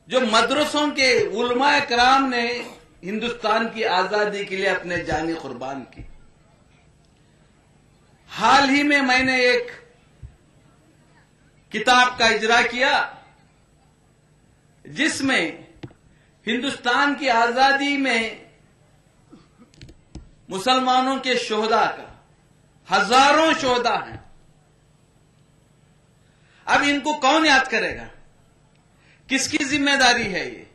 जो मदरसों के उलमाए कराम ने हिंदुस्तान की आजादी के लिए अपने जाने कुर्बान की। हाल ही में मैंने एक किताब का इजरा किया जिसमें हिंदुस्तान की आजादी में मुसलमानों के शोहदा का, हजारों शोहदा हैं। अब इनको कौन याद करेगा? किसकी जिम्मेदारी है ये?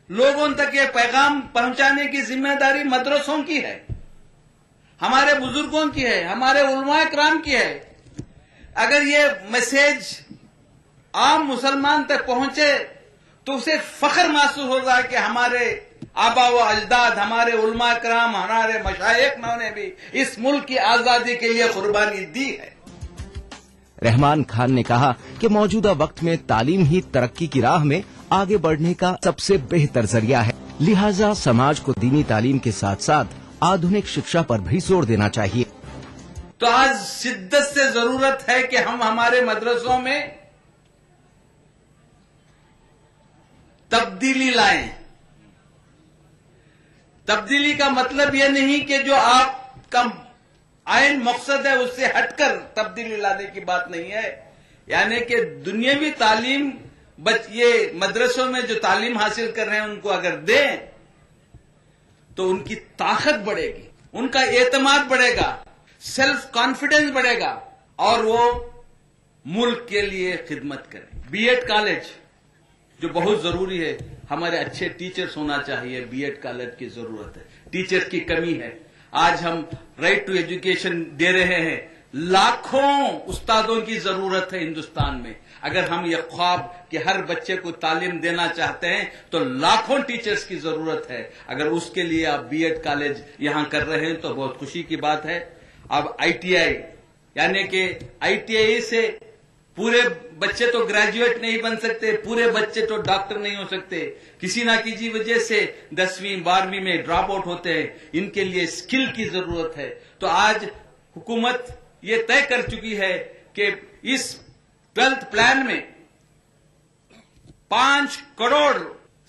लोगों तक ये पैगाम पहुंचाने की जिम्मेदारी मदरसों की है, हमारे बुजुर्गों की है, हमारे उलमाए कराम की है। अगर ये मैसेज आम मुसलमान तक पहुंचे तो उसे फख्र महसूस होगा कि हमारे आबा व अजदाद, हमारे उलमा कराम, हमारे मशाइख ने भी इस मुल्क की आजादी के लिए कुर्बानी दी है। रहमान खान ने कहा कि मौजूदा वक्त में तालीम ही तरक्की की राह में आगे बढ़ने का सबसे बेहतर जरिया है, लिहाजा समाज को दीनी तालीम के साथ साथ आधुनिक शिक्षा पर भी जोर देना चाहिए। तो आज शिद्दत से जरूरत है कि हम हमारे मदरसों में तब्दीली लाएं। तब्दीली का मतलब यह नहीं कि जो आपका आइन मकसद है उससे हटकर तब्दीली लाने की बात नहीं है। यानी कि दुनियावी तालीम ये मदरसों में जो तालीम हासिल कर रहे हैं उनको अगर दें तो उनकी ताकत बढ़ेगी, उनका एतमाद बढ़ेगा, सेल्फ कॉन्फिडेंस बढ़ेगा और वो मुल्क के लिए खिदमत करें। बीएड कॉलेज जो बहुत जरूरी है, हमारे अच्छे टीचर्स होना चाहिए। बीएड कॉलेज की जरूरत है, टीचर्स की कमी है। आज हम राइट टू एजुकेशन दे रहे हैं, लाखों उस्तादों की जरूरत है हिंदुस्तान में। अगर हम ये ख्वाब कि हर बच्चे को तालीम देना चाहते हैं तो लाखों टीचर्स की जरूरत है। अगर उसके लिए आप बीएड कॉलेज यहां कर रहे हैं तो बहुत खुशी की बात है। अब आईटीआई, यानी कि आईटीआई से पूरे बच्चे तो ग्रेजुएट नहीं बन सकते, पूरे बच्चे तो डॉक्टर नहीं हो सकते, किसी ना किसी वजह से 10वीं 12वीं में ड्रॉप आउट होते हैं। इनके लिए स्किल की जरूरत है। तो आज हुकूमत ये तय कर चुकी है कि इस 12th प्लान में 5 करोड़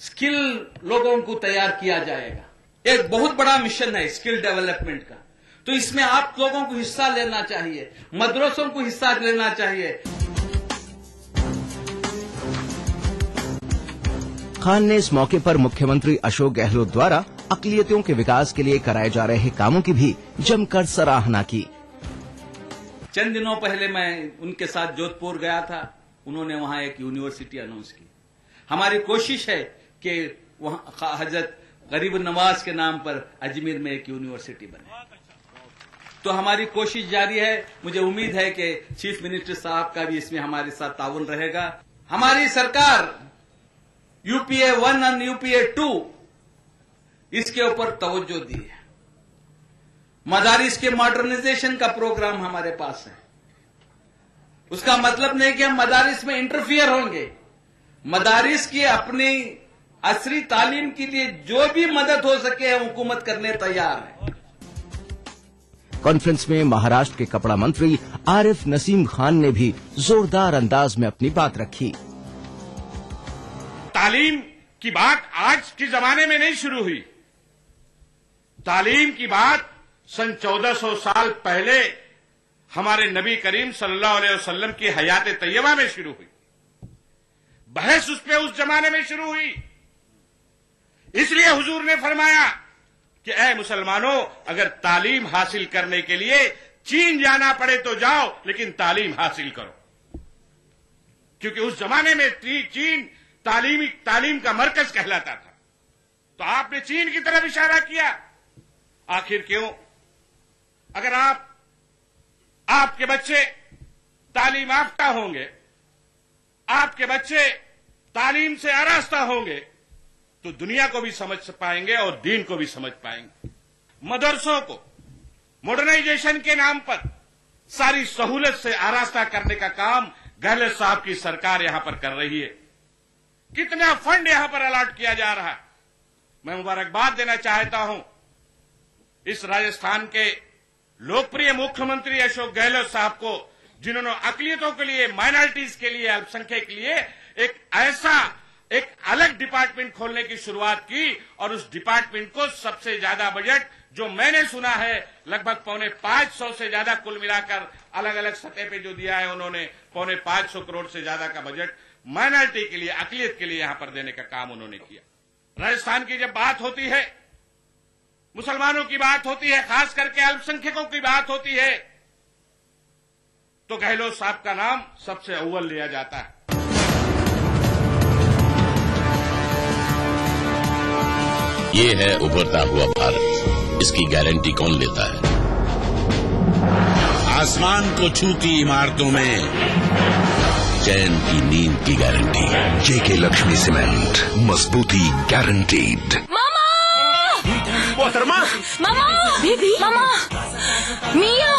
स्किल लोगों को तैयार किया जाएगा। एक बहुत बड़ा मिशन है स्किल डेवलपमेंट का। तो इसमें आप लोगों को हिस्सा लेना चाहिए, मदरसों को हिस्सा लेना चाहिए। खान ने इस मौके पर मुख्यमंत्री अशोक गहलोत द्वारा अक़लियतों के विकास के लिए कराए जा रहे कामों की भी जमकर सराहना की। चंद दिनों पहले मैं उनके साथ जोधपुर गया था, उन्होंने वहां एक यूनिवर्सिटी अनाउंस की। हमारी कोशिश है कि वहां हजरत गरीब नवाज के नाम पर अजमेर में एक यूनिवर्सिटी बने। तो हमारी कोशिश जारी है। मुझे उम्मीद है कि चीफ मिनिस्टर साहब का भी इसमें हमारे साथ ताउन रहेगा। हमारी सरकार यूपीए 1 और यूपीए 2 इसके ऊपर तवज्जो दी है। मदारिस के मॉडर्नाइजेशन का प्रोग्राम हमारे पास है। उसका मतलब नहीं कि हम मदारिस में इंटरफियर होंगे। मदारिस की अपनी असरी तालीम के लिए जो भी मदद हो सके हुकूमत करने तैयार है। कॉन्फ्रेंस में महाराष्ट्र के कपड़ा मंत्री आरिफ नसीम खान ने भी जोरदार अंदाज में अपनी बात रखी। तालीम की बात आज के जमाने में नहीं शुरू हुई। तालीम की बात सन 1400 साल पहले हमारे नबी करीम सल्लल्लाहु अलैहि वसल्लम की हयात तैयबा में शुरू हुई। बहस उस पे उस जमाने में शुरू हुई। इसलिए हुजूर ने फरमाया कि ऐ मुसलमानों, अगर तालीम हासिल करने के लिए चीन जाना पड़े तो जाओ, लेकिन तालीम हासिल करो। क्योंकि उस जमाने में चीन तालीम का मरकज कहलाता था। तो आपने चीन की तरफ इशारा किया। आखिर क्यों? अगर आपके बच्चे तालीम याफ्ता होंगे, आपके बच्चे तालीम से आरास्ता होंगे, तो दुनिया को भी समझ पाएंगे और दीन को भी समझ पाएंगे। मदरसों को मॉडर्नाइजेशन के नाम पर सारी सहूलत से आरास्ता करने का काम गहलोत साहब की सरकार यहां पर कर रही है। कितना फंड यहां पर अलॉट किया जा रहा है। मैं मुबारकबाद देना चाहता हूं इस राजस्थान के लोकप्रिय मुख्यमंत्री अशोक गहलोत साहब को, जिन्होंने अक़लियतों के लिए, माइनॉरिटीज के लिए, अल्पसंख्यक के लिए एक ऐसा एक अलग डिपार्टमेंट खोलने की शुरुआत की और उस डिपार्टमेंट को सबसे ज्यादा बजट जो मैंने सुना है लगभग 450 से ज्यादा कुल मिलाकर अलग अलग सतह पे जो दिया है उन्होंने 450 करोड़ से ज्यादा का बजट माइनॉरिटी के लिए, अकलियत के लिए यहां पर देने का काम उन्होंने किया। राजस्थान की जब बात होती है, मुसलमानों की बात होती है, खास करके अल्पसंख्यकों की बात होती है, तो गहलोत साहब का नाम सबसे अव्वल लिया जाता है। ये है उभरता हुआ भारत, इसकी गारंटी कौन लेता है? आसमान को छूती इमारतों में चैन की नींद की गारंटी। जेके लक्ष्मी सीमेंट, मजबूती गारंटीड। मामा! मोहतरमा! मामा! बेबी! मामा! मिया!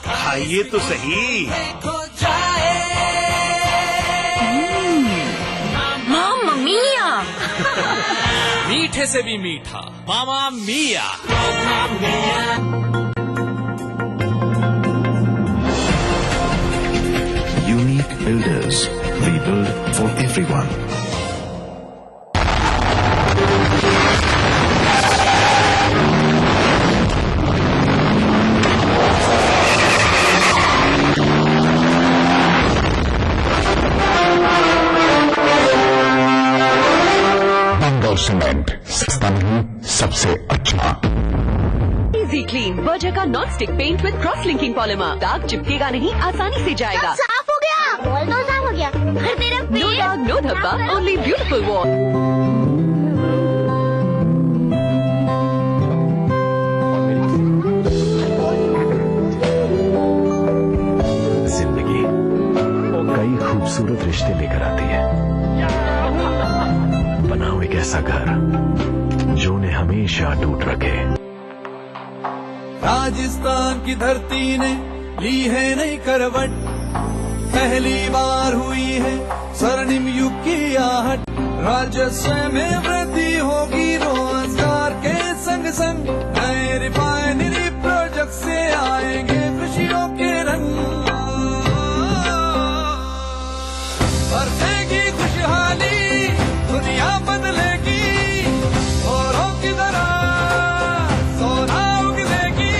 खाइए तो सही। मामा मिया! मीठे से भी मीठा मामा मिया। Unique builders, we build for everyone. Cement सस्ता नहीं, सबसे अच्छा। इजी क्लीन वर्जर का non stick paint with cross linking polymer. दाग चिपकेगा नहीं, आसानी से जाएगा। साफ हो गया, वॉल तो साफ हो गया। फिर तेरा नो दाग, नो धब्बा, ओनली ब्यूटीफुल वॉल। जिंदगी कई खूबसूरत रिश्ते लेकर आती है। बनाओ एक ऐसा घर जो उन्हें हमेशा टूट रखे। राजस्थान की धरती ने ली है नई करवट, पहली बार हुई है स्वर्णिम युग की आहट। राजस्व में वृद्धि होगी रोजगार के संग संग, नए रिफाइनरी प्रोजेक्ट से आएंगे खुशियों के रंग। बरसेगी खुशहाली, दुनिया बदलेगी, औरों की तरह सोना उगलेगी।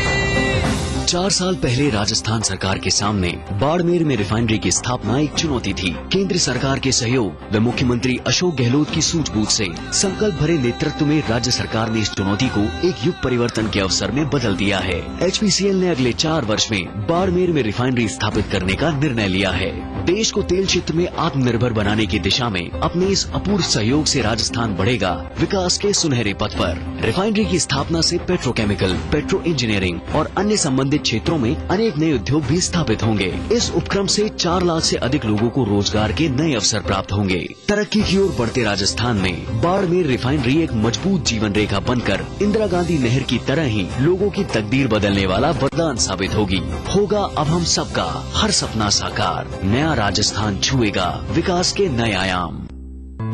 4 साल पहले राजस्थान सरकार के सामने बाड़मेर में रिफाइनरी की स्थापना एक चुनौती थी। केंद्र सरकार के सहयोग व मुख्यमंत्री अशोक गहलोत की सूझबूझ से संकल्प भरे नेतृत्व में राज्य सरकार ने इस चुनौती को एक युग परिवर्तन के अवसर में बदल दिया है। HPCL ने अगले 4 वर्ष में बाड़मेर में रिफाइनरी स्थापित करने का निर्णय लिया है। देश को तेल क्षेत्र में आत्मनिर्भर बनाने की दिशा में अपने इस अपूर्व सहयोग से राजस्थान बढ़ेगा विकास के सुनहरे पथ पर। रिफाइनरी की स्थापना से पेट्रोकेमिकल, पेट्रो इंजीनियरिंग और अन्य संबंधित क्षेत्रों में अनेक नए उद्योग भी स्थापित होंगे। इस उपक्रम से 4 लाख से अधिक लोगों को रोजगार के नए अवसर प्राप्त होंगे। तरक्की की ओर बढ़ते राजस्थान में बाड़मेर रिफाइनरी एक मजबूत जीवन रेखा बनकर इंदिरा गांधी नहर की तरह ही लोगों की तकदीर बदलने वाला वरदान साबित होगी। होगा अब हम सबका हर सपना साकार, नया राजस्थान छुएगा विकास के नए आयाम।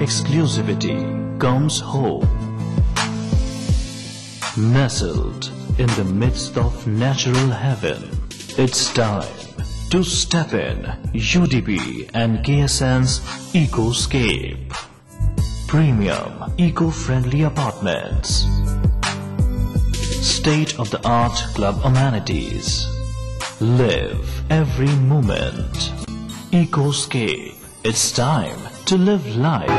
Exclusivity comes home. Nestled in the midst of natural heaven, it's time to step in UDP and KSN's Ecoscape. Premium eco-friendly apartments. State-of-the-art club amenities. Live every moment. Ecoscape. It's time to live life.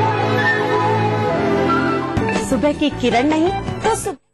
सुबह की किरण नहीं तो सुबह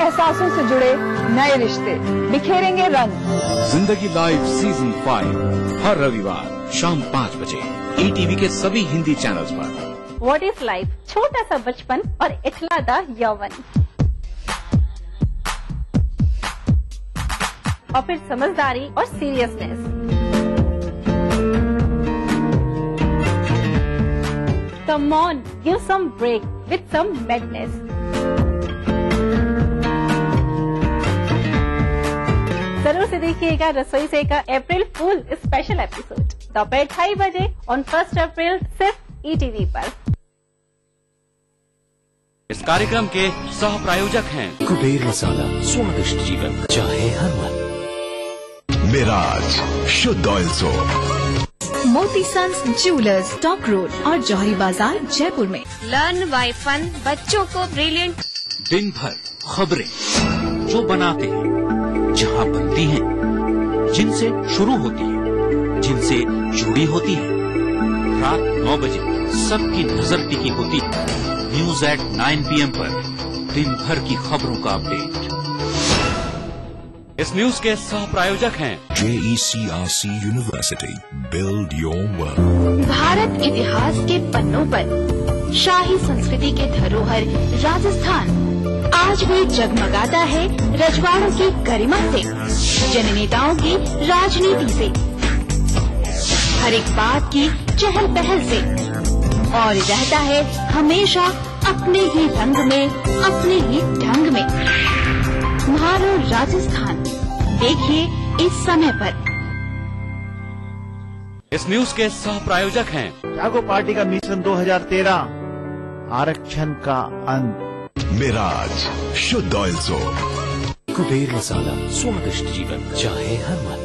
एहसासों से जुड़े नए रिश्ते बिखेरेंगे रंग। जिंदगी लाइव सीजन 5 हर रविवार शाम 5 बजे ETV के सभी हिंदी चैनल्स पर। व्हाट इज लाइफ, छोटा सा बचपन और इठलादा यौवन, और फिर समझदारी और seriousness. Come on, give some break with some madness. जरूर से देखिएगा रसोई से का अप्रैल फूल स्पेशल एपिसोड दोपहर 2:30 बजे ऑन 1 अप्रैल सिर्फ ETV पर। इस कार्यक्रम के सह प्रायोजक हैं कुबेर मसाला, स्वादिष्ट जीवन चाहे हर मन। मिराज शुद्ध ऑयल सोप, मोती सन्स ज्वेलर्स, टॉक रोड और जौहरी बाजार जयपुर में। लर्न बाय फन, बच्चों को ब्रिलियंट। दिन भर खबरें जो बनाते हैं, जहां बनती हैं, जिनसे शुरू होती है, जिनसे जुड़ी होती है। रात 9 बजे सबकी नजर टिकी होती है न्यूज एट 9 PM पर दिन भर की खबरों का अपडेट। इस न्यूज के सह प्रायोजक हैं JECRC university, build your world. Bharat इतिहास के पन्नों पर शाही संस्कृति के धरोहर राजस्थान आज भी जगमगाता है रजवाड़ों की गरिमा से, जननेताओं की राजनीति से, हर एक बात की चहल पहल से, और रहता है हमेशा अपने ही रंग में, अपने ही ढंग में। म्हारो राजस्थान देखिए इस समय पर। इस न्यूज के सह प्रायोजक हैं जागो पार्टी का मिशन 2013, आरक्षण का अंत। मिराज शुद्ध ऑयल सोप, कुबेर मसाला, स्वादिष्ट जीवन चाहे हर मन।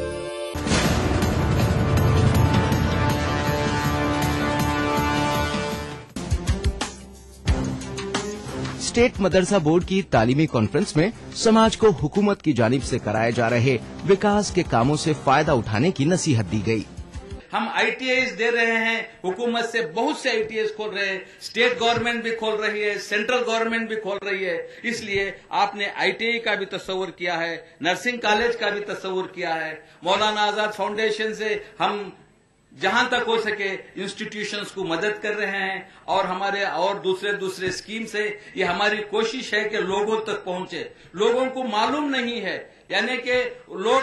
स्टेट मदरसा बोर्ड की तालीमी कॉन्फ्रेंस में समाज को हुकूमत की जानिब से कराए जा रहे विकास के कामों से फायदा उठाने की नसीहत दी गई। हम ITIs दे रहे हैं, हुकूमत से बहुत से ITIs खोल रहे हैं, स्टेट गवर्नमेंट भी खोल रही है, सेंट्रल गवर्नमेंट भी खोल रही है। इसलिए आपने ITI का भी तस्वुर किया है, नर्सिंग कॉलेज का भी तस्वुर किया है। मौलाना आजाद फाउंडेशन से हम जहां तक हो सके इंस्टीट्यूशंस को मदद कर रहे हैं, और हमारे और दूसरे स्कीम से ये हमारी कोशिश है कि लोगों तक पहुंचे। लोगों को मालूम नहीं है, यानी कि लोग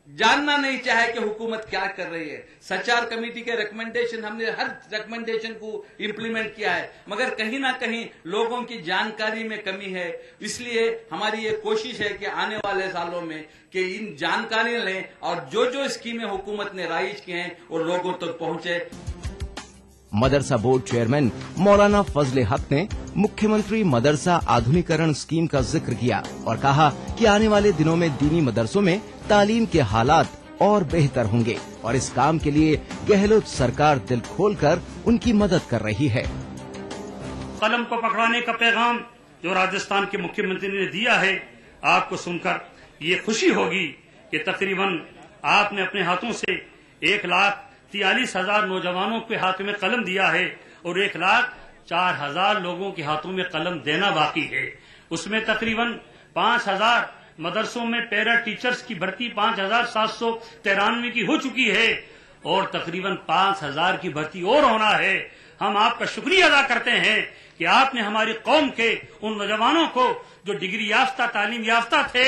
जानना नहीं चाहे कि हुकूमत क्या कर रही है। सचार कमेटी के रिकमेंडेशन, हमने हर रिकमेंडेशन को इम्प्लीमेंट किया है, मगर कहीं ना कहीं लोगों की जानकारी में कमी है। इसलिए हमारी ये कोशिश है कि आने वाले सालों में कि इन जानकारी लें और जो स्कीमें हुकूमत ने राइज की हैं वो लोगों तक पहुंचे। मदरसा बोर्ड चेयरमैन मौलाना फजले हक ने मुख्यमंत्री मदरसा आधुनिकरण स्कीम का जिक्र किया और कहा कि आने वाले दिनों में दीनी मदरसों में तालीम के हालात और बेहतर होंगे, और इस काम के लिए गहलोत सरकार दिल खोलकर उनकी मदद कर रही है। कलम को पकड़ाने का पैगाम जो राजस्थान के मुख्यमंत्री ने दिया है, आपको सुनकर ये खुशी होगी कि तकरीबन आपने अपने हाथों से 1,43,000 नौजवानों के हाथ में कलम दिया है और 1,04,000 लोगों के हाथों में कलम देना बाकी है। उसमें तकरीबन 5,000 मदरसों में पैरा टीचर्स की भर्ती 5,793 की हो चुकी है और तकरीबन 5,000 की भर्ती और होना है। हम आपका शुक्रिया अदा करते हैं कि आपने हमारी कौम के उन नौजवानों को जो डिग्री याफ्ता, तालीम याफ्ता थे,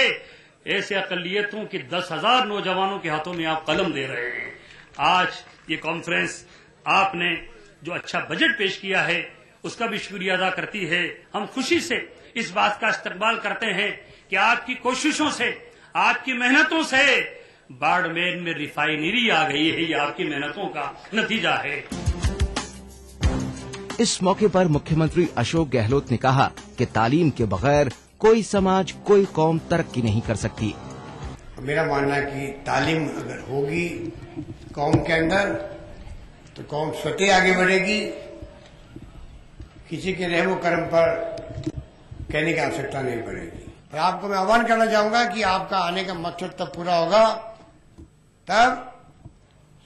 ऐसे अकलियतों के 10,000 नौजवानों के हाथों में आप कलम दे रहे हैं। आज ये कॉन्फ्रेंस आपने जो अच्छा बजट पेश किया है उसका भी शुक्रिया अदा करती है। हम खुशी से इस बात का इस्तकबाल करते हैं कि आपकी कोशिशों से, आपकी मेहनतों से बाड़मेर में रिफाइनरी आ गई है। ये आपकी मेहनतों का नतीजा है। इस मौके पर मुख्यमंत्री अशोक गहलोत ने कहा कि तालीम के बगैर कोई समाज, कोई कौम तरक्की नहीं कर सकती। मेरा मानना है कि तालीम अगर होगी कौम के अंदर तो कौम स्वतः आगे बढ़ेगी। किसी के रहमो कर्म पर कहने की आवश्यकता नहीं पड़ेगी। और आपको मैं आह्वान करना चाहूंगा कि आपका आने का मकसद तब पूरा होगा तब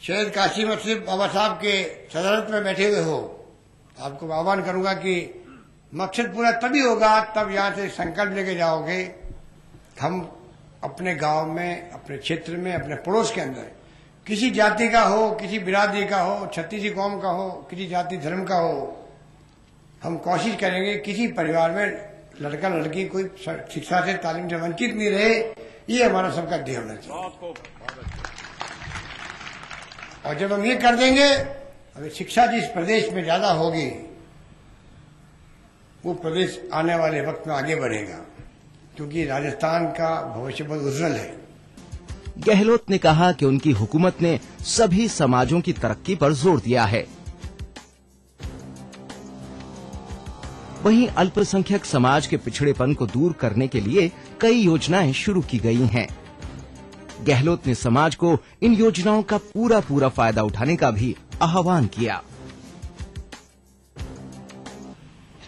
शहीद कासिम अफसर बाबा साहब के सदारत में बैठे हुए हो। आपको मैं आह्वान करूंगा कि मकसद पूरा तभी होगा तब यहां से संकल्प लेके जाओगे। हम अपने गांव में, अपने क्षेत्र में, अपने पड़ोस के अंदर किसी जाति का हो, किसी बिरादरी का हो, छत्तीसी कौम का हो, किसी जाति धर्म का हो, हम कोशिश करेंगे किसी परिवार में लड़का लड़की कोई शिक्षा से, तालीम से वंचित नहीं रहे। ये हमारा सबका ध्येय होना चाहिए। और जब हम ये कर देंगे, अगर शिक्षा जिस प्रदेश में ज्यादा होगी, वो प्रदेश आने वाले वक्त में आगे बढ़ेगा, क्योंकि राजस्थान का भविष्य बहुत उज्जवल है। गहलोत ने कहा कि उनकी हुकूमत ने सभी समाजों की तरक्की पर जोर दिया है। वहीं अल्पसंख्यक समाज के पिछड़ेपन को दूर करने के लिए कई योजनाएं शुरू की गई हैं। गहलोत ने समाज को इन योजनाओं का पूरा फायदा उठाने का भी आह्वान किया।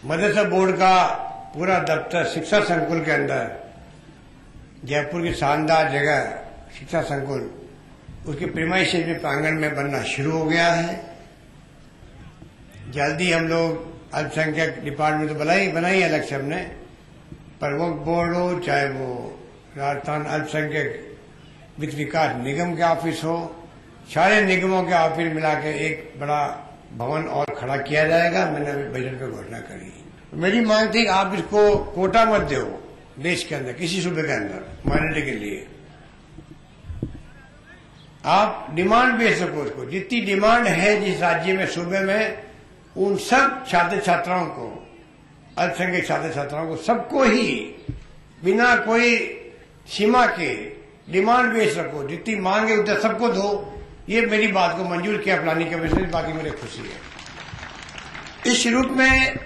मदरसा बोर्ड का पूरा दफ्तर शिक्षा संकुल के अंदर, जयपुर की शानदार जगह शिक्षा संकुल, उसके प्रीमाइसेस में प्रांगण में बनना शुरू हो गया है। जल्दी हम लोग अल्पसंख्यक डिपार्टमेंट तो बनाई अलग से हमने, पर वक्फ बोर्ड हो, चाहे वो राजस्थान अल्पसंख्यक वित्त विकास निगम के ऑफिस हो, सारे निगमों के ऑफिस मिला के एक बड़ा भवन और खड़ा किया जाएगा। मैंने अभी बजट पे घोषणा करी। मेरी मांग थी कि आप इसको कोटा मत दो, देश के अंदर किसी सूबे के अंदर माइनॉरिटी के लिए आप डिमांड भेज सको। उसको जितनी डिमांड है जिस राज्य में, सूबे में, उन सब छात्र छात्राओं को, अल्पसंख्यक छात्र छात्राओं को, सबको ही बिना कोई सीमा के डिमांड भेज सको। जितनी मांग है उतना सबको दो। ये मेरी बात को मंजूर किया प्लानिंग कमीशन ने, बाकी मुझे खुशी है। इस रूप में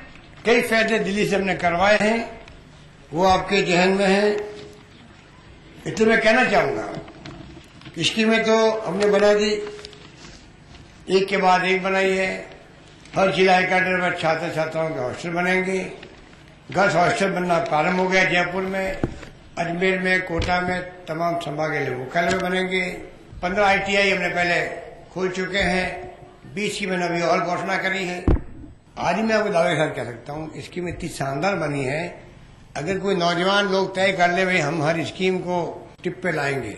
कई फैसले दिल्ली से हमने करवाए हैं, वो आपके जहन में है। इतना मैं कहना चाहूंगा, स्कीमें तो हमने बना दी, एक के बाद एक बनाई है। हर जिला हेडक्वार्टर पर छात्र छात्राओं के हॉस्टल बनेंगे। 10 हॉस्टल बनना प्रारंभ हो गया जयपुर में, अजमेर में, कोटा में, तमाम संभागीय मुख्यालय में बनेंगे। 15 ITI हमने पहले खोल चुके हैं। 20 की मैंने अभी और घोषणा करी है। आज ही मैं आपको दावे के साथ कह सकता हूँ, स्कीम इतनी शानदार बनी है, अगर कोई नौजवान लोग तय कर ले भाई हम हर स्कीम को टिप पे लाएंगे,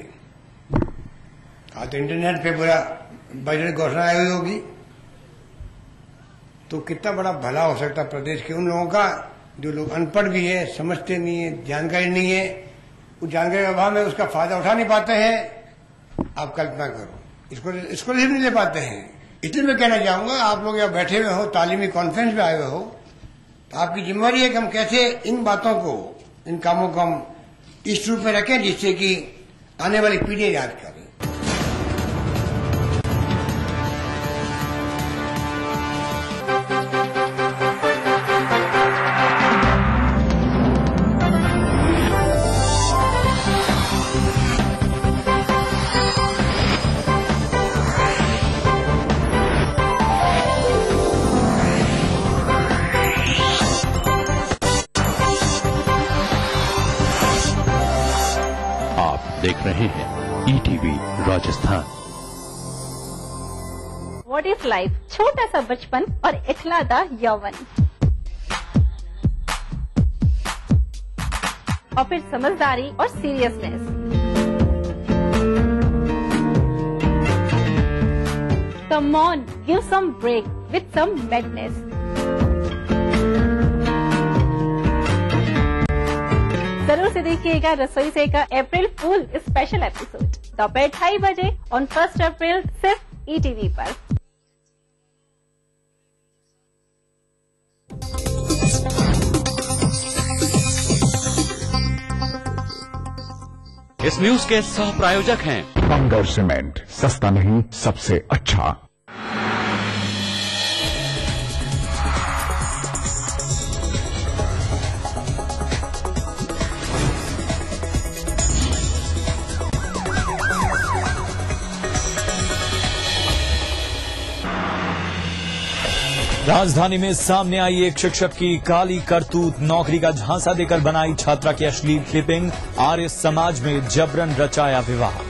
आज तो इंटरनेट पे पूरा बजट घोषणा आई हुई होगी, तो कितना बड़ा भला हो सकता प्रदेश के उन लोगों का जो लोग अनपढ़ भी है, समझते नहीं है, जानकारी नहीं है, उस जानकारी के अभाव में उसका फायदा उठा नहीं पाते हैं। आप कल्पना करो, इसको नहीं ले पाते हैं। इसलिए मैं कहना चाहूंगा, आप लोग यहाँ बैठे हुए हो, तालीमी कॉन्फ्रेंस में आए हुए हो, तो आपकी जिम्मेदारी है कि हम कैसे इन बातों को, इन कामों को हम इस रूप में रखें जिससे कि आने वाली पीढ़ी याद करें। देख रहे हैं ETV Rajasthan. What is life? छोटा सा बचपन और इखलादा यौवन, और फिर समझदारी और seriousness. Come on, give some break with some madness. जरूर से देखिएगा रसोई से का अप्रैल फूल स्पेशल एपिसोड दोपहर 2:30 बजे ऑन 1 अप्रैल सिर्फ ETV पर। इस न्यूज के सह प्रायोजक हैं बंगर सीमेंट, सस्ता नहीं सबसे अच्छा। राजधानी में सामने आई एक शिक्षक की काली करतूत। नौकरी का झांसा देकर बनाई छात्रा की अश्लील क्लिपिंग। आर्य समाज में जबरन रचाया विवाह।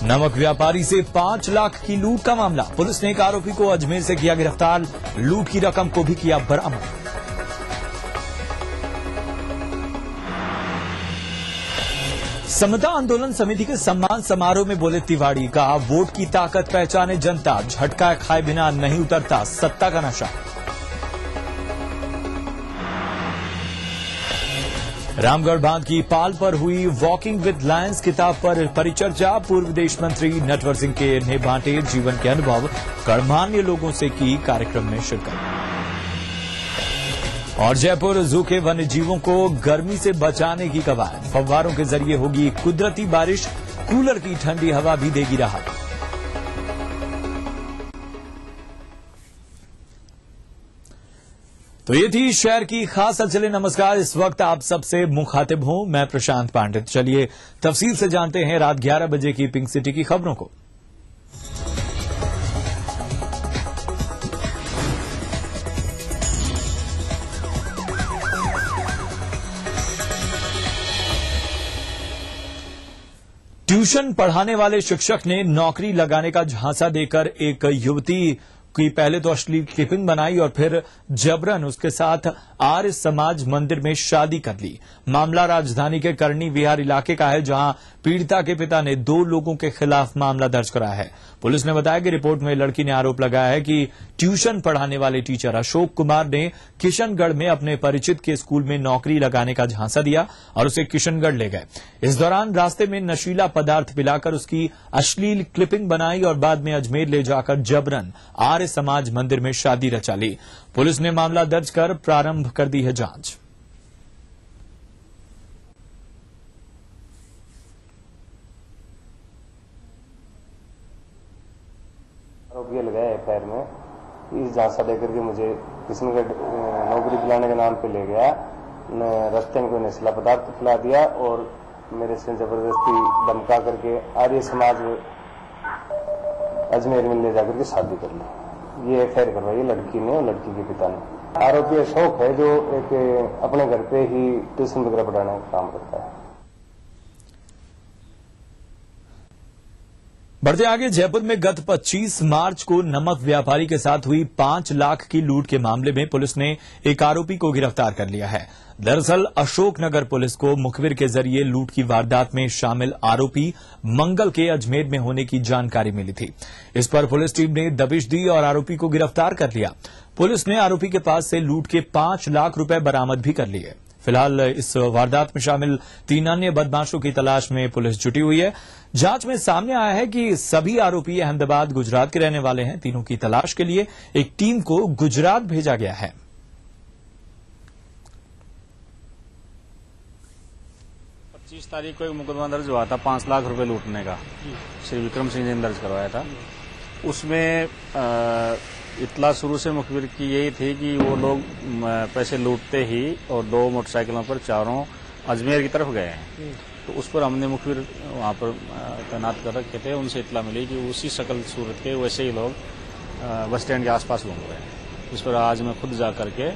नमक व्यापारी से 5 लाख की लूट का मामला। पुलिस ने एक आरोपी को अजमेर से किया गिरफ्तार। लूट की रकम को भी किया बरामद। समता आंदोलन समिति के सम्मान समारोह में बोले तिवाड़ी, कहा वोट की ताकत पहचाने जनता, झटका खाए बिना नहीं उतरता सत्ता का नशा। रामगढ़ बांध की पाल पर हुई वॉकिंग विद लायंस किताब पर परिचर्चा, पूर्व विदेश मंत्री नटवर सिंह के ने बांटे जीवन के अनुभव, गणमान्य लोगों से की कार्यक्रम में शिरकत। और जयपुर जू के वन्य जीवों को गर्मी से बचाने की कवायद, फव्वारों के जरिए होगी कुदरती बारिश, कूलर की ठंडी हवा भी देगी राहत। तो ये थी शहर की खास हलचलें। नमस्कार, इस वक्त आप सबसे मुखातिब हूं मैं प्रशांत पांडे। चलिए तफसील से जानते हैं रात 11 बजे की पिंक सिटी की खबरों को। ट्यूशन पढ़ाने वाले शिक्षक ने नौकरी लगाने का झांसा देकर एक युवती की पहले तो अश्लील क्लिपिंग बनाई और फिर जबरन उसके साथ आर्य समाज मंदिर में शादी कर ली। मामला राजधानी के करनी विहार इलाके का है, जहां पीड़िता के पिता ने 2 लोगों के खिलाफ मामला दर्ज कराया है। पुलिस ने बताया कि रिपोर्ट में लड़की ने आरोप लगाया है कि ट्यूशन पढ़ाने वाले टीचर अशोक कुमार ने किशनगढ़ में अपने परिचित के स्कूल में नौकरी लगाने का झांसा दिया और उसे किशनगढ़ ले गए। इस दौरान रास्ते में नशीला पदार्थ पिलाकर उसकी अश्लील क्लिपिंग बनाई और बाद में अजमेर ले जाकर जबरन आर्य समाज मंदिर में शादी रचा ली। पुलिस ने मामला दर्ज कर प्रारंभ कर दी है जांच। आरोप ये लगाया है पैर में, इस झांसा देकर के मुझे किशनगढ़ नौकरी दिलाने के नाम पे ले गया, रास्ते में कोई नशीला पदार्थ खिला दिया और मेरे से जबरदस्ती धमका करके आर्य समाज अजमेर में ले जाकर के शादी कर ली। ये एफआईआर करवाई लड़की ने और लड़की के पिता ने। आरोपी अशोक है जो एक अपने घर पे ही ट्यूशन वगैरह पढ़ाने का काम करता है। बढ़ते आगे, जयपुर में गत 25 मार्च को नमक व्यापारी के साथ हुई 5 लाख की लूट के मामले में पुलिस ने एक आरोपी को गिरफ्तार कर लिया है। दरअसल अशोकनगर पुलिस को मुखबिर के जरिए लूट की वारदात में शामिल आरोपी मंगल के अजमेर में होने की जानकारी मिली थी। इस पर पुलिस टीम ने दबिश दी और आरोपी को गिरफ्तार कर लिया। पुलिस ने आरोपी के पास से लूट के 5 लाख रुपए बरामद भी कर लिए। फिलहाल इस वारदात में शामिल 3 अन्य बदमाशों की तलाश में पुलिस जुटी हुई है। जांच में सामने आया है कि सभी आरोपी अहमदाबाद, गुजरात के रहने वाले हैं। तीनों की तलाश के लिए एक टीम को गुजरात भेजा गया है। 25 तारीख को एक मुकदमा दर्ज हुआ था 5 लाख रुपए लूटने का, श्री विक्रम सिंह जी ने दर्ज करवाया था। उसमें इतला शुरू से मुखबिर की यही थी कि वो लोग पैसे लूटते ही और 2 मोटरसाइकिलों पर चारों अजमेर की तरफ गए हैं। तो उस पर हमने मुखबिर वहां पर तैनात कर रखे थे। उनसे इतला मिली कि उसी शक्ल सूरत के वैसे ही लोग बस स्टैंड के आसपास घूम रहे हैं। इस पर आज मैं खुद जा करके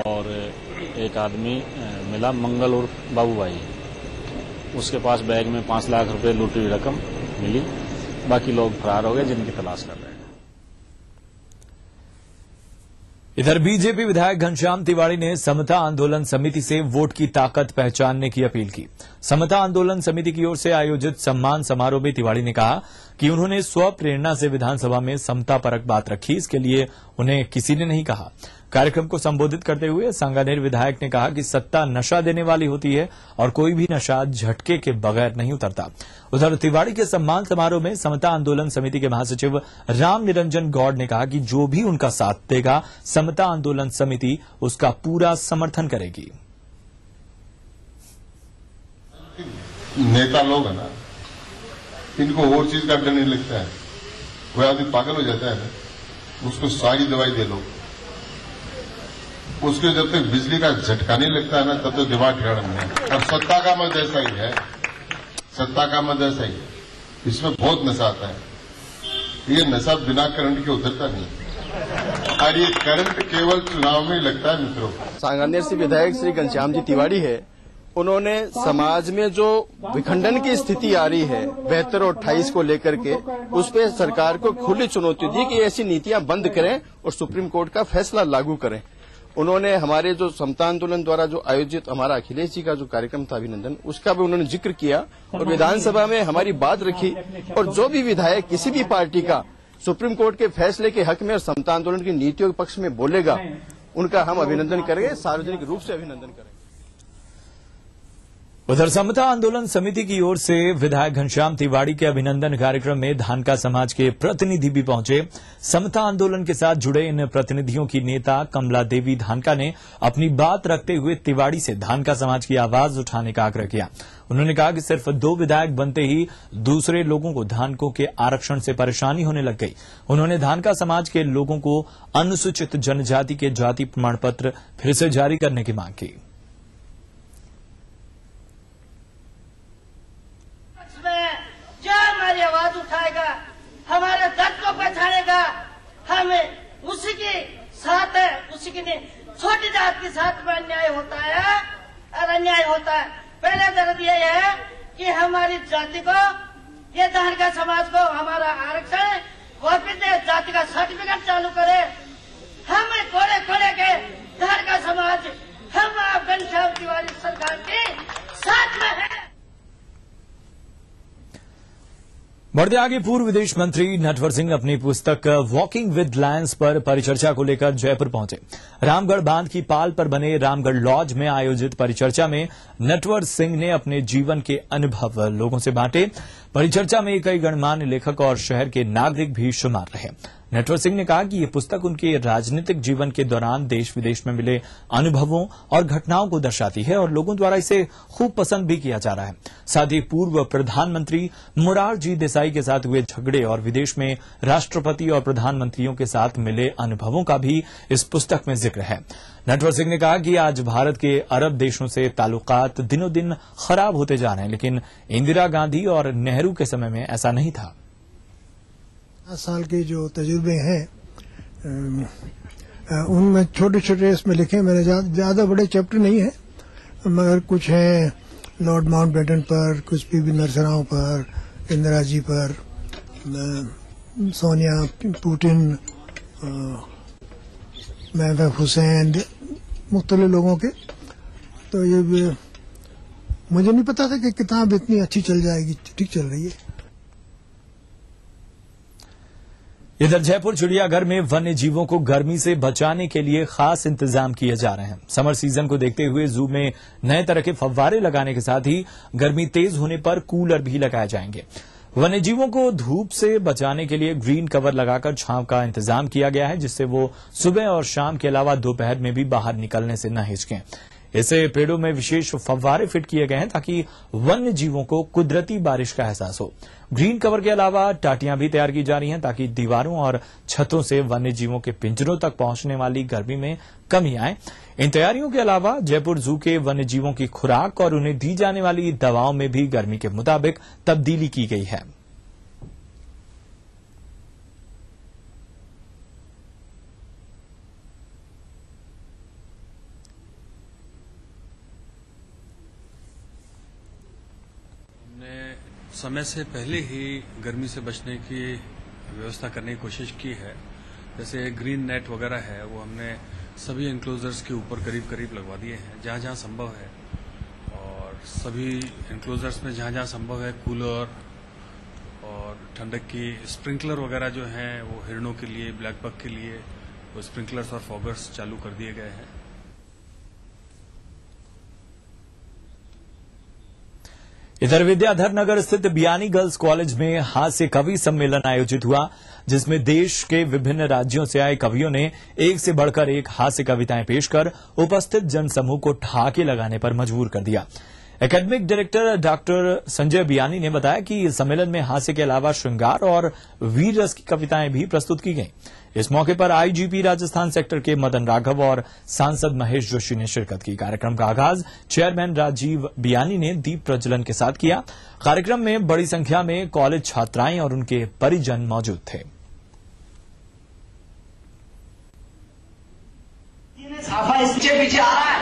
और एक आदमी मिला, मंगल और बाबू भाई, उसके पास बैग में 5 लाख रुपए लूटी हुई रकम मिली। बाकी लोग फरार हो गए, जिनकी तलाश कर रहे हैं। इधर बीजेपी विधायक घनश्याम तिवाड़ी ने समता आंदोलन समिति से वोट की ताकत पहचानने की अपील की। समता आंदोलन समिति की ओर से आयोजित सम्मान समारोह में तिवाड़ी ने कहा कि उन्होंने स्वप्रेरणा से विधानसभा में समता परक बात रखी, इसके लिए उन्हें किसी ने नहीं कहा। कार्यक्रम को संबोधित करते हुए सांगानेर विधायक ने कहा कि सत्ता नशा देने वाली होती है और कोई भी नशा झटके के बगैर नहीं उतरता। उधर तिवाड़ी के सम्मान समारोह में समता आंदोलन समिति के महासचिव राम निरंजन गौड़ ने कहा कि जो भी उनका साथ देगा, समता आंदोलन समिति उसका पूरा समर्थन करेगी। नेता लोग है ना, इनको और चीज का डर नहीं लगता है। कोई आदमी पागल हो जाता है ना, उसको सारी दवाई दे लो, उसके जब तक बिजली का झटका नहीं लगता है ना, तब तक दिमाग ठिकाना नहीं है। और सत्ता का मत ऐसा ही है, सत्ता का मत ऐसा ही है, इसमें बहुत नशा आता है। ये नशा बिना करंट के उतरता नहीं, और ये करंट केवल चुनाव में लगता है। मित्रों, सांगानेर से विधायक श्री घनश्याम जी तिवाड़ी है, उन्होंने समाज में जो विखंडन की स्थिति आ रही है 72 और 28 को लेकर के, उस पर सरकार को खुली चुनौती दी कि ऐसी नीतियां बंद करें और सुप्रीम कोर्ट का फैसला लागू करें। उन्होंने हमारे जो समता आंदोलन द्वारा जो आयोजित हमारा अखिलेश जी का जो कार्यक्रम था अभिनंदन, उसका भी उन्होंने जिक्र किया और विधानसभा में हमारी बात रखी। और जो भी विधायक किसी भी पार्टी का सुप्रीम कोर्ट के फैसले के हक में और समता आंदोलन की नीतियों के पक्ष में बोलेगा, उनका हम अभिनंदन करेंगे, सार्वजनिक रूप से अभिनंदन करेंगे। उधर समता आंदोलन समिति की ओर से विधायक घनश्याम तिवाड़ी के अभिनंदन कार्यक्रम में धानका समाज के प्रतिनिधि भी पहुंचे। समता आंदोलन के साथ जुड़े इन प्रतिनिधियों की नेता कमला देवी धानका ने अपनी बात रखते हुए तिवाड़ी से धानका समाज की आवाज उठाने का आग्रह किया। उन्होंने कहा कि सिर्फ 2 विधायक बनते ही दूसरे लोगों को धानकों के आरक्षण से परेशानी होने लग गई। उन्होंने धानका समाज के लोगों को अनुसूचित जनजाति के जाति प्रमाण पत्र फिर से जारी करने की मांग की। जो हमारी आवाज उठाएगा, हमारे दर्द को पहचानेगा, हमें उसी के साथ है, उसी के लिए छोटी जात के साथ में अन्याय होता है और अन्याय होता है। पहला दर्द ये है कि हमारी जाति को, ये धानका समाज को हमारा आरक्षण वापिस दे, जाति का सर्टिफिकेट चालू करे। हमें कोड़े कोड़े के धानका समाज हम आप घनश्याम तिवाड़ी सरकार के साथ में है। बढ़ते आगे, पूर्व विदेश मंत्री नटवर सिंह अपनी पुस्तक वॉकिंग विद लायंस पर परिचर्चा को लेकर जयपुर पहुंचे। रामगढ़ बांध की पाल पर बने रामगढ़ लॉज में आयोजित परिचर्चा में नटवर सिंह ने अपने जीवन के अनुभव लोगों से बांटे। परिचर्चा में कई गणमान्य लेखक और शहर के नागरिक भी शुमार रहे। नटवर सिंह ने कहा कि ये पुस्तक उनके राजनीतिक जीवन के दौरान देश विदेश में मिले अनुभवों और घटनाओं को दर्शाती है और लोगों द्वारा इसे खूब पसंद भी किया जा रहा है। साथ ही पूर्व प्रधानमंत्री मोरारजी देसाई के साथ हुए झगड़े और विदेश में राष्ट्रपति और प्रधानमंत्रियों के साथ मिले अनुभवों का भी इस पुस्तक में जिक्र है। नटवर सिंह ने कहा कि आज भारत के अरब देशों से ताल्लुकात दिनों दिन खराब होते जा रहे हैं, लेकिन इंदिरा गांधी और नेहरू के समय में ऐसा नहीं था। 5 साल के जो तजुर्बे हैं उनमें छोटे छोटे इसमें लिखे, मेरे ज्यादा बड़े चैप्टर नहीं है, मगर कुछ हैं लॉर्ड माउंटबेटन पर, कुछ पीवी नरसिम्हा पर, इंदिरा जी पर, सोनिया, पुतिन, महबूब हुसैन, मुख्तलिफ लोगों के। तो ये मुझे नहीं पता था कि किताब इतनी अच्छी चल जाएगी, ठीक चल रही है। इधर जयपुर चिड़ियाघर में वन्य जीवों को गर्मी से बचाने के लिए खास इंतजाम किए जा रहे हैं। समर सीजन को देखते हुए जू में नए तरह के फव्वारे लगाने के साथ ही गर्मी तेज होने पर कूलर भी लगाए जाएंगे। वन्य जीवों को धूप से बचाने के लिए ग्रीन कवर लगाकर छांव का इंतजाम किया गया है, जिससे वो सुबह और शाम के अलावा दोपहर में भी बाहर निकलने से न हिचकें। इससे पेड़ों में विशेष फव्वारे फिट किए गए हैं ताकि वन्य जीवों को कुदरती बारिश का एहसास हो। ग्रीन कवर के अलावा टाटियां भी तैयार की जा रही हैं ताकि दीवारों और छतों से वन्य जीवों के पिंजरों तक पहुंचने वाली गर्मी में कमी आए। इन तैयारियों के अलावा जयपुर जू के वन्य जीवों की खुराक और उन्हें दी जाने वाली दवाओं में भी गर्मी के मुताबिक तब्दीली की गई है। समय से पहले ही गर्मी से बचने की व्यवस्था करने की कोशिश की है। जैसे ग्रीन नेट वगैरह है वो हमने सभी एनक्लोजर्स के ऊपर करीब करीब लगवा दिए हैं जहां जहां संभव है, और सभी एनक्लोजर्स में जहां जहां संभव है कूलर और ठंडक की स्प्रिंकलर वगैरह जो हैं वो हिरणों के लिए, ब्लैक बक के लिए वो स्प्रिंकलर्स और फॉगर्स चालू कर दिए गए हैं। इधर विद्याधर नगर स्थित बियानी गर्ल्स कॉलेज में हास्य कवि सम्मेलन आयोजित हुआ, जिसमें देश के विभिन्न राज्यों से आए कवियों ने एक से बढ़कर एक हास्य कविताएं पेश कर उपस्थित जनसमूह को ठहाके लगाने पर मजबूर कर दिया। Academic director doctor Sanjay Biyani ने बताया कि इस सम्मेलन में हास्य के अलावा श्रृंगार और वीर रस की कविताएं भी प्रस्तुत की गईं। इस मौके पर आईजीपी राजस्थान सेक्टर के मदन राघव और सांसद महेश जोशी ने शिरकत की। कार्यक्रम का आगाज चेयरमैन राजीव बियानी ने दीप प्रज्वलन के साथ किया। कार्यक्रम में बड़ी संख्या में कॉलेज छात्राएं और उनके परिजन मौजूद थे। इसके पीछे आ रहा है,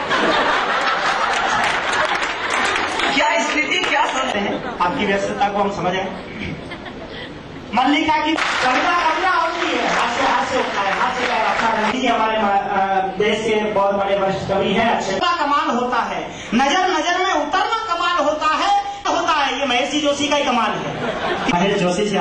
क्या स्थिति, क्या समझ हैं? आपकी व्यस्तता को हम समझ आए। मल्लिका की कविता होती है, हाथ से उठाए, हाथ से रक्षा गांधी जी हमारे देश के बहुत बड़े वरिष्ठ कवि हैं। अच्छे कमाल होता है, नजर नजर में उतरना कमाल होता है। ये महेश जी जोशी का ही कमाल है। महेश जोशी से